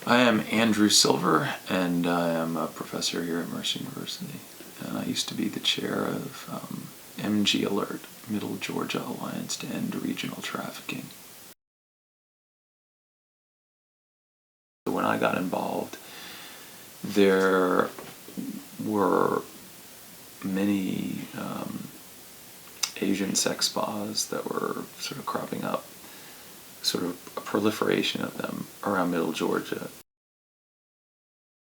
I am Andrew Silver, and I am a professor here at Mercer University. And I used to be the chair of MG Alert, Middle Georgia Alliance to End Regional Trafficking. When I got involved, there were many Asian sex spas that were sort of cropping up, sort of a proliferation of them around Middle Georgia.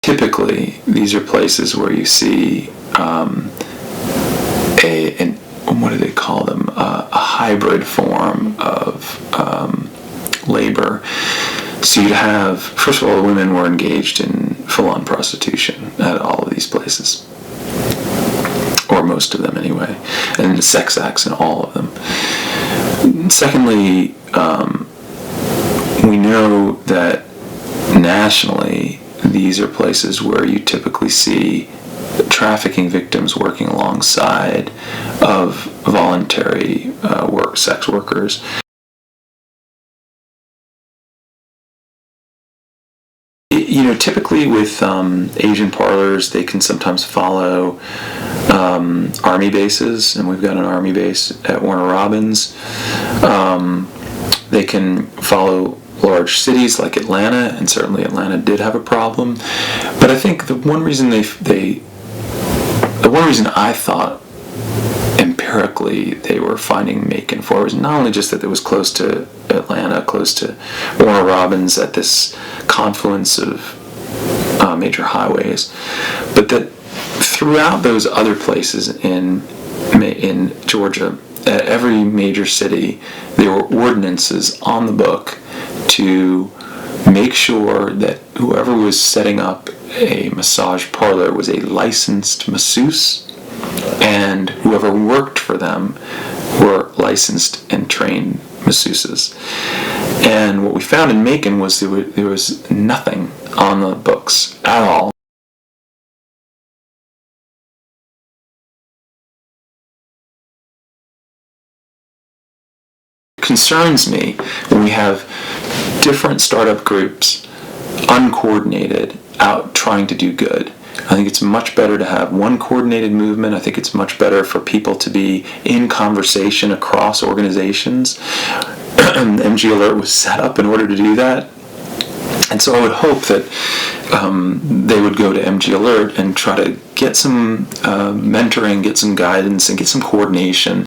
Typically, these are places where you see what do they call them? A hybrid form of labor. So you'd have, first of all, the women were engaged in full-on prostitution at all of these places, or most of them anyway, and sex acts in all of them. Secondly, we know that nationally these are places where you typically see trafficking victims working alongside of voluntary sex workers. Typically with Asian parlors, they can sometimes follow army bases, and we've got an army base at Warner Robins. They can follow large cities like Atlanta, and certainly Atlanta did have a problem. But I think the one reason I thought empirically they were finding Macon for was not only just that it was close to Atlanta, close to Warner Robins at this confluence of major highways, but that throughout those other places in Georgia, at every major city, there were ordinances on the book to make sure that whoever was setting up a massage parlor was a licensed masseuse, and whoever worked for them were licensed and trained masseuses. And what we found in Macon was there was nothing on the books at all. It concerns me when we have different startup groups, uncoordinated, out trying to do good. I think it's much better to have one coordinated movement. I think it's much better for people to be in conversation across organizations. MG Alert was set up in order to do that. And so I would hope that they would go to MG Alert and try to get some mentoring, get some guidance, and get some coordination